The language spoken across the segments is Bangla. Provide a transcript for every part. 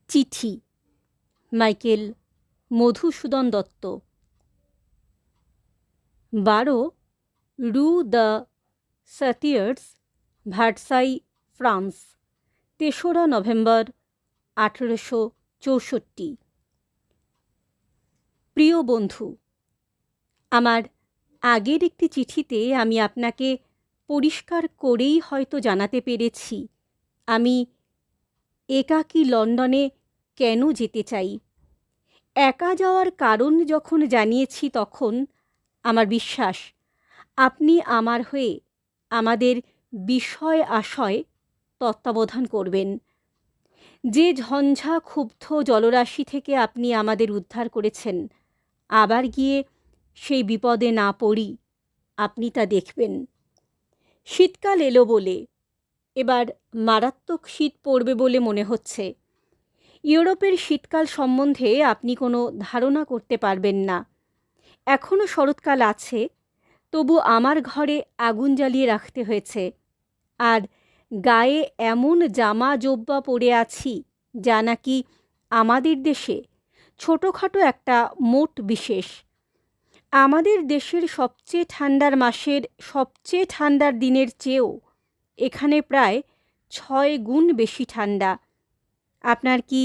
চিঠি, মাইকেল মধুসূদন দত্ত। 12 রু দ্য সাতিয়ার্স, ভার্সাই, ফ্রান্স, 3রা নভেম্বর 1864। প্রিয় বন্ধু, আমার আগের একটি চিঠিতে আমি আপনাকে পরিষ্কার করেই হয়তো জানাতে পেরেছি আমি একাকী লন্ডনে কেন যেতে চাই। একা যাওয়ার কারণ যখন জানিয়েছি, তখন আমার বিশ্বাস আপনি আমার হয়ে আমাদের বিষয় আশয় তত্ত্বাবধান করবেন। যে ঝঞ্ঝা ক্ষুব্ধ জলরাশি থেকে আপনি আমাদের উদ্ধার করেছেন, আবার গিয়ে সেই বিপদে না পড়ি, আপনি তা দেখবেন। শীতকাল এলো বলে, এবার মারাত্মক শীত পড়বে বলে মনে হচ্ছে। ইউরোপের শীতকাল সম্বন্ধে আপনি কোনো ধারণা করতে পারবেন না। এখনও শরৎকাল আছে, তবু আমার ঘরে আগুন জ্বালিয়ে রাখতে হয়েছে, আর গায়ে এমন জামা জোব্বা পরে আছি যা নাকি আমাদের দেশে ছোটোখাটো একটা মোট বিশেষ। আমাদের দেশের সবচেয়ে ঠান্ডার মাসের সবচেয়ে ঠান্ডার দিনের চেয়েও এখানে প্রায় 6 গুণ বেশি ঠান্ডা। আপনার কি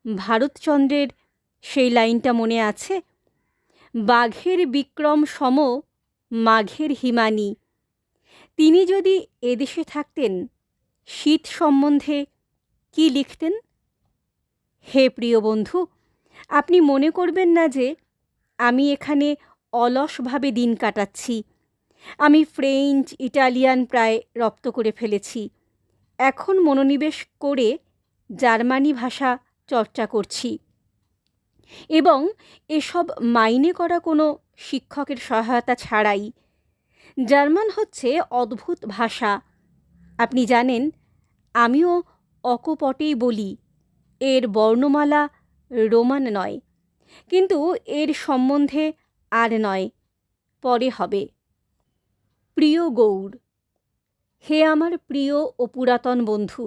ভারতচন্দ্রের সেই লাইনটা মনে আছে? বাঘের বিক্রম সম মাঘের হিমানী। তিনি যদি এদেশে থাকতেন, শীত সম্বন্ধে কি লিখতেন? হে প্রিয় বন্ধু, আপনি মনে করবেন না যে আমি এখানে অলসভাবে দিন কাটাচ্ছি। আমি ফ্রেঞ্চ, ইটালিয়ান প্রায় রপ্ত করে ফেলেছি। এখন মনোনিবেশ করে জার্মানি ভাষা চর্চা করছি, এবং এসব মাইনে করা কোনো শিক্ষকের সহায়তা ছাড়াই। জার্মান হচ্ছে অদ্ভুত ভাষা। আপনি জানেন, আমিও অকপটেই বলি এর বর্ণমালা রোমান নয়, কিন্তু এর সম্বন্ধে আর নয়, পরে হবে। প্রিয় গৌর, হে আমার প্রিয় ও পুরাতন বন্ধু,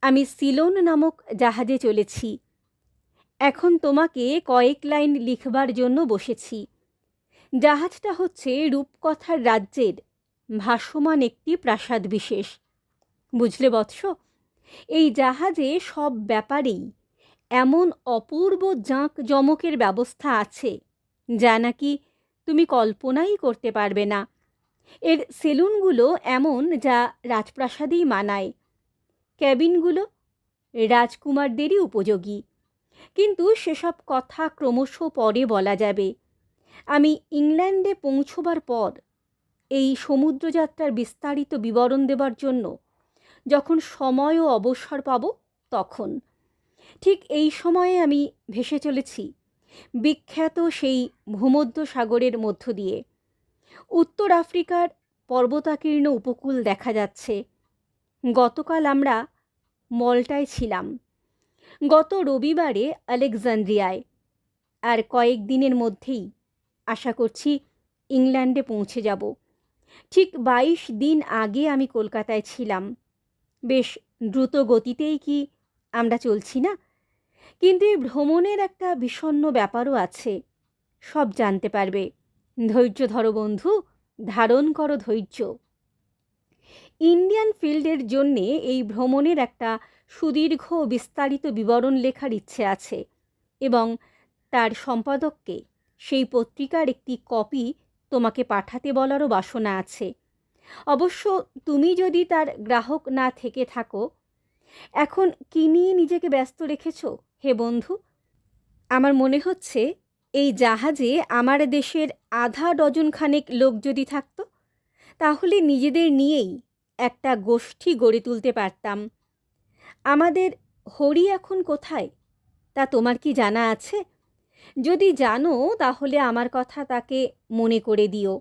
আমি সিলোন নামক জাহাজে চলেছি। এখন তোমাকে কয়েক লাইন লিখবার জন্য বসেছি। জাহাজটা হচ্ছে রূপকথার রাজ্যের ভাসমান একটি প্রাসাদ বিশেষ। বুঝলে বৎস, এই জাহাজে সব ব্যাপারেই এমন অপূর্ব জাঁকজমকের ব্যবস্থা আছে যা নাকি তুমি কল্পনাই করতে পারবে না। এর সেলুনগুলো এমন যা রাজপ্রাসাদেই মানায়। ক্যাবিনগুলো রাজকুমারদেরই উপযোগী, কিন্তু সেসব কথা ক্রমশ পরে বলা যাবে। আমি ইংল্যান্ডে পৌঁছবার পর এই সমুদ্রযাত্রার বিস্তারিত বিবরণ দেবার জন্য যখন সময় ও অবসর পাব, তখন ঠিক এই সময়ে আমি ভেসে চলেছি বিখ্যাত সেই ভূমধ্য সাগরের মধ্য দিয়ে। উত্তর আফ্রিকার পর্বতাকীর্ণ উপকূল দেখা যাচ্ছে। গতকাল আমরা মল্টায় ছিলাম, গত রবিবারে আলেকজান্দ্রিয়ায়, আর কয়েক দিনের মধ্যেই আশা করছি ইংল্যান্ডে পৌঁছে যাব। ঠিক 22 দিন আগে আমি কলকাতায় ছিলাম। বেশ দ্রুত গতিতেই কি আমরা চলছি না? কিন্তু এই ভ্রমণের একটা বিষণ্ণ ব্যাপারও আছে, সব জানতে পারবে। ধৈর্য ধরো বন্ধু, ধারণ করো ধৈর্য। ইন্ডিয়ান ফিল্ডের জন্যে এই ভ্রমণের একটা সুদীর্ঘ বিস্তারিত বিবরণ লেখার ইচ্ছে আছে, এবং তার সম্পাদককে সেই পত্রিকার একটি কপি তোমাকে পাঠাতে বলারও বাসনা আছে। অবশ্য তুমি যদি তার গ্রাহক না থেকে থাকো। এখন কি নিয়ে নিজেকে ব্যস্ত রেখেছ হে বন্ধু? আমার মনে হচ্ছে এই জাহাজে আমার দেশের আধা ডজন খানেক লোক যদি থাকতো, তাহলে নিজেদের নিয়েই একটা গোষ্ঠী গড়ে তুলতে পারতাম। আমাদের হরি এখন কোথায় তা তোমার কি জানা আছে? যদি জানো, তাহলে আমার কথা তাকে মনে করে দিও।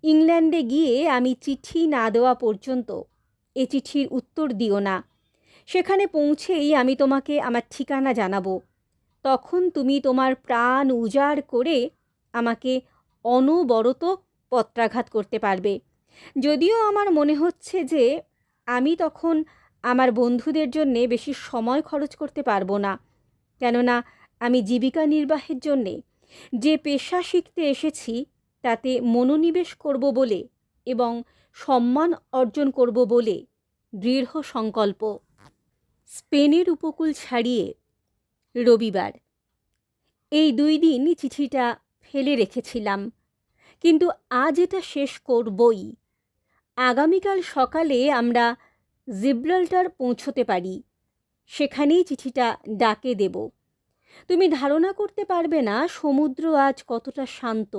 ইংল্যান্ডে গিয়ে আমি চিঠি না দেওয়া পর্যন্ত এ চিঠির উত্তর দিও না। সেখানে পৌঁছেই আমি তোমাকে আমার ঠিকানা জানাবো। তখন তুমি তোমার প্রাণ উজাড় করে আমাকে অনবরত পত্রাঘাত করতে পারবে। যদিও আমার মনে হচ্ছে যে আমি তখন আমার বন্ধুদের জন্যে বেশি সময় খরচ করতে পারবো না, কেননা আমি জীবিকা নির্বাহের জন্যে যে পেশা শিখতে এসেছি তাতে মনোনিবেশ করব বলে এবং সম্মান অর্জন করব বলে দৃঢ় সংকল্প। স্পেনের উপকূল ছাড়িয়ে রবিবার। এই 2 দিন চিঠিটা ফেলে রেখেছিলাম, কিন্তু আজ এটা শেষ করবই। আগামীকাল সকালে আমরা জিব্রাল্টার পৌঁছতে পারি, সেখানেই চিঠিটা ডাকে দেব। তুমি ধারণা করতে পারবে না সমুদ্র আজ কতটা শান্ত।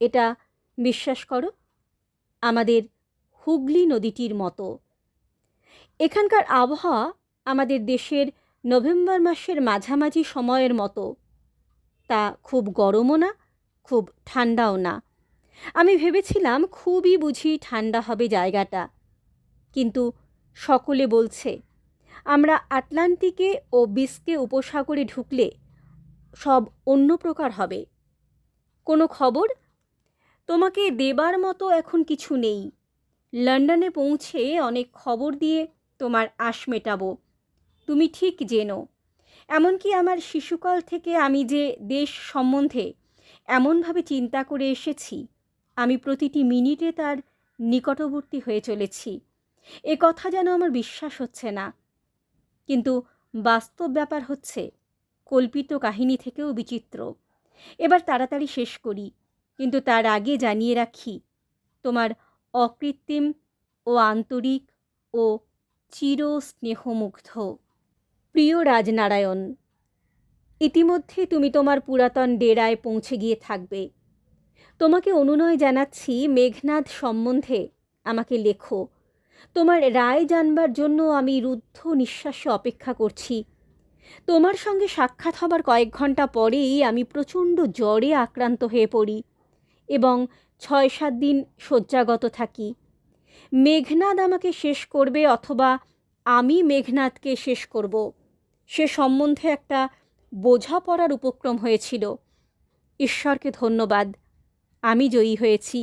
এটা বিশ্বাস করো, আমাদের হুগলি নদীটির মতো। এখানকার আবহাওয়া আমাদের দেশের নভেম্বর মাসের মাঝামাঝি সময়ের মতো। তা খুব গরমও না, খুব ঠান্ডাও না। আমি ভেবেছিলাম খুবই বুঝি ঠান্ডা হবে জায়গাটা, কিন্তু সকলে বলছে আমরা আটলান্টিকে ও বিস্কে উপসাগরে ঢুকলে সব অন্য প্রকার হবে। কোনো খবর? তোমাকে দেবার মতো এখন কিছু নেই। লন্ডনে পৌঁছে অনেক খবর দিয়ে তোমার আশ মেটাবো। তুমি ঠিক জেনো, এমনকি আমার শিশুকাল থেকে আমি যে দেশ সম্বন্ধে এমনভাবে চিন্তা করে এসেছি, আমি প্রতিটি মিনিটে তার নিকটবর্তী হয়ে চলেছি। এ কথা যেন আমার বিশ্বাস হচ্ছে না, কিন্তু বাস্তব ব্যাপার হচ্ছে কল্পিত কাহিনী থেকেও বিচিত্র। এবার তাড়াতাড়ি শেষ করি, কিন্তু তার আগে জানিয়ে রাখি, তোমার অকৃত্রিম ও আন্তরিক ও চির স্নেহমুগ্ধ প্রিয় রাজনারায়ণ। ইতিমধ্যে তুমি তোমার পুরাতন ডেরায় পৌঁছে গিয়ে থাকবে। তোমাকে অনুনয় জানাচ্ছি, মেঘনাদ সম্বন্ধে আমাকে লেখো। তোমার রায় জানবার জন্য আমি রুদ্ধ নিঃশ্বাসে অপেক্ষা করছি। তোমার সঙ্গে সাক্ষাৎ হবার কয়েক ঘন্টা পরেই আমি প্রচণ্ড জ্বরে আক্রান্ত হয়ে পড়ি এবং 6-7 দিন শয্যাগত থাকি। মেঘনাদ আমাকে শেষ করবে অথবা আমি মেঘনাদকে শেষ করব, সে সম্বন্ধে একটা বোঝাপড়ার উপক্রম হয়েছিল। ঈশ্বরকে ধন্যবাদ, আমি জয়ী হয়েছি।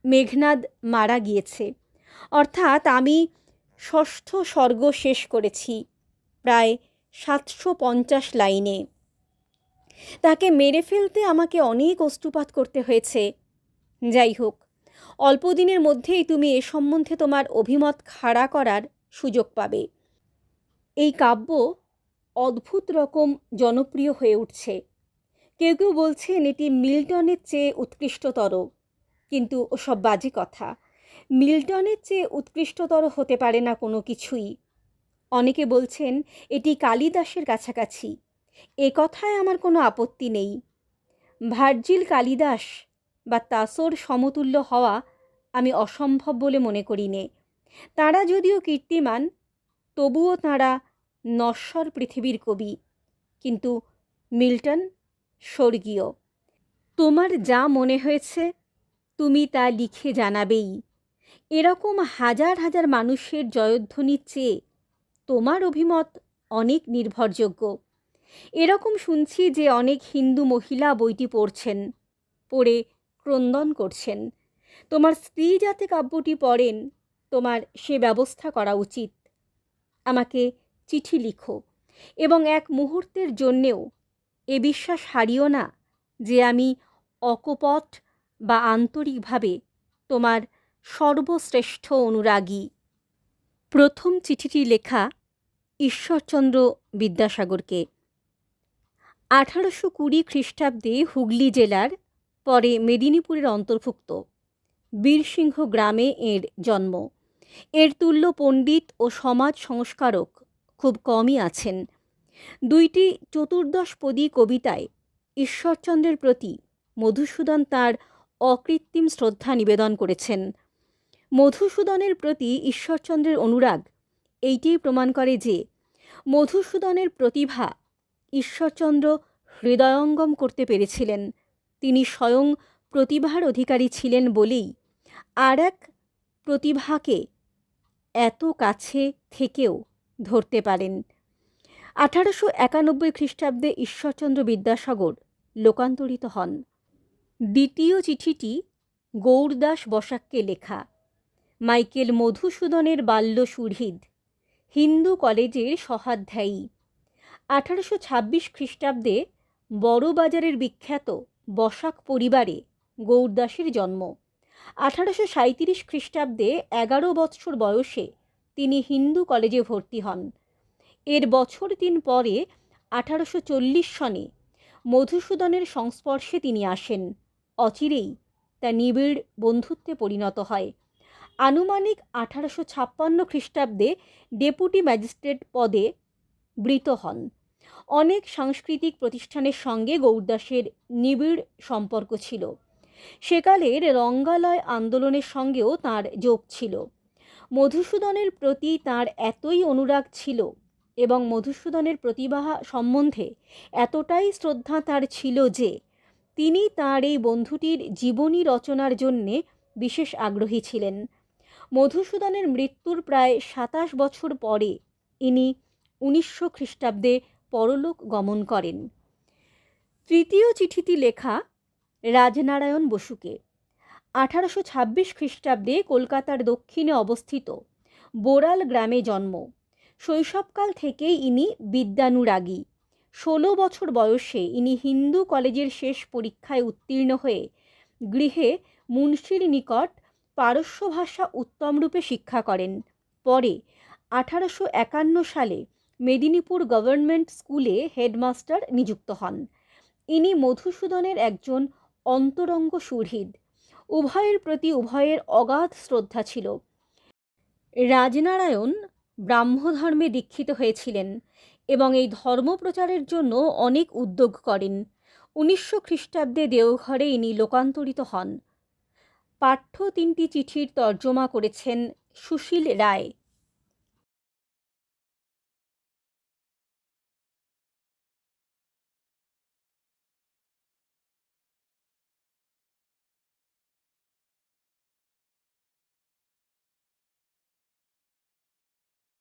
মেঘনাদ মারা গিয়েছে, অর্থাৎ আমি 6ষ্ঠ স্বর্গ শেষ করেছি, প্রায় 750 লাইনে। তাকে মেরে ফেলতে আমাকে অনেক অশ্রুপাত করতে হয়েছে। যাই হোক, অল্প দিনের মধ্যেই তুমি এ সম্বন্ধে তোমার অভিমত খাড়া করার সুযোগ পাবে। এই কাব্য অদ্ভুত রকম জনপ্রিয় হয়ে উঠছে। কেউ কেউ বলছেন এটি মিল্টনের চেয়ে উৎকৃষ্টতর, কিন্তু ওসব বাজে কথা। মিল্টনের চেয়ে উৎকৃষ্টতর হতে পারে না কোনো কিছুই। অনেকে বলছেন এটি কালিদাসের কাছাকাছি। এ কথায় আমার কোনো আপত্তি নেই। ভার্জিল কালিদাস বা তাসোর সমতুল্য হওয়া আমি অসম্ভব বলে মনে করি নে। তাঁরা যদিও কীর্তিমান, তবুও তাঁরা নশ্বর পৃথিবীর কবি, কিন্তু মিল্টন স্বর্গীয়। তোমার যা মনে হয়েছে তুমি তা লিখে জানাবেই। এরকম হাজার হাজার মানুষের জয়ধ্বনির চেয়ে তোমার অভিমত অনেক নির্ভরযোগ্য। এরকম শুনছি যে অনেক হিন্দু মহিলা বইটি পড়ছেন, পড়ে ক্রন্দন করছেন। তোমার স্ত্রী যাতে কাব্যটি পড়েন, তোমার সে ব্যবস্থা করা উচিত। আমাকে চিঠি লিখো এবং এক মুহূর্তের জন্যেও এ বিশ্বাস হারিও না যে আমি অকপট বা আন্তরিকভাবে তোমার সর্বশ্রেষ্ঠ অনুরাগী। প্রথম চিঠিটি লেখা ঈশ্বরচন্দ্র বিদ্যাসাগরকে। 1820 খ্রিস্টাব্দে হুগলি জেলার, পরে মেদিনীপুরের অন্তর্ভুক্ত বীরসিংহ গ্রামে এর জন্ম। এর তুল্য পণ্ডিত ও সমাজ সংস্কারক খুব কমই আছেন। 2টি চতুর্দশপদী কবিতায় ঈশ্বরচন্দ্রের প্রতি মধুসূদন তাঁর অকৃত্রিম শ্রদ্ধা নিবেদন করেছেন। মধুসূদনের প্রতি ঈশ্বরচন্দ্রের অনুরাগ এইটিই প্রমাণ করে যে মধুসূদনের প্রতিভা ঈশ্বরচন্দ্র হৃদয়ঙ্গম করতে পেরেছিলেন। তিনি স্বয়ং প্রতিভার অধিকারী ছিলেন বলেই আর এক প্রতিভাকে এত কাছে থেকেও ধরতে পারেন। 1891 খ্রিস্টাব্দে ঈশ্বরচন্দ্র বিদ্যাসাগর লোকান্তরিত হন। দ্বিতীয় চিঠিটি গৌরদাস বসাককে লেখা। মাইকেল মধুসূদনের বাল্য সুহৃদ, হিন্দু কলেজের সহাধ্যায়ী। 1826 খ্রিস্টাব্দে বড়বাজারের বিখ্যাত বসাক পরিবারে গৌরদাসের জন্ম। 1837 খ্রিস্টাব্দে 11 বৎসর বয়সে তিনি হিন্দু কলেজে ভর্তি হন। এর বছর 3 পরে 1840 সনে মধুসূদনের সংস্পর্শে তিনি আসেন। অচিরেই তা নিবিড় বন্ধুত্বে পরিণত হয়। আনুমানিক 1856 খ্রিস্টাব্দে ডেপুটি ম্যাজিস্ট্রেট পদে বৃত হন। অনেক সাংস্কৃতিক প্রতিষ্ঠানের সঙ্গে গৌরদাসের নিবিড় সম্পর্ক ছিল। সেকালের রঙ্গালয় আন্দোলনের সঙ্গেও তাঁর যোগ ছিল। মধুসূদনের প্রতি তাঁর এতই অনুরাগ ছিল এবং মধুসূদনের প্রতিভা সম্বন্ধে এতটাই শ্রদ্ধা তাঁর ছিল যে তিনি তাঁর এই বন্ধুটির জীবনী রচনার জন্যে বিশেষ আগ্রহী ছিলেন। মধুসূদনের মৃত্যুর প্রায় 27 বছর পরে ইনি 1900 খ্রিস্টাব্দে পরলোক গমন করেন। তৃতীয় চিঠিটি লেখা রাজনারায়ণ বসুকে। 1826 খ্রিস্টাব্দে কলকাতার দক্ষিণে অবস্থিত বোড়াল গ্রামে জন্ম। শৈশবকাল থেকেই ইনি বিদ্যানুরাগী। 16 বছর বয়সে ইনি হিন্দু কলেজের শেষ পরীক্ষায় উত্তীর্ণ হয়ে গৃহে মুন্সির নিকট পারস্য ভাষা উত্তমরূপে শিক্ষা করেন। পরে 1851 সালে মেদিনীপুর গভর্নমেন্ট স্কুলে হেডমাস্টার নিযুক্ত হন। ইনি মধুসূদনের একজন অন্তরঙ্গ সুহৃদ। উভয়ের প্রতি উভয়ের অগাধ শ্রদ্ধা ছিল। রাজনারায়ণ ব্রাহ্মধর্মে দীক্ষিত হয়েছিলেন এবং এই ধর্মপ্রচারের জন্য অনেক উদ্যোগ করেন। 1900 খ্রিস্টাব্দে দেওঘরে ইনি লোকান্তরিত হন। পাঠ্য 3টি চিঠির তর্জমা করেছেন সুশীল রায়।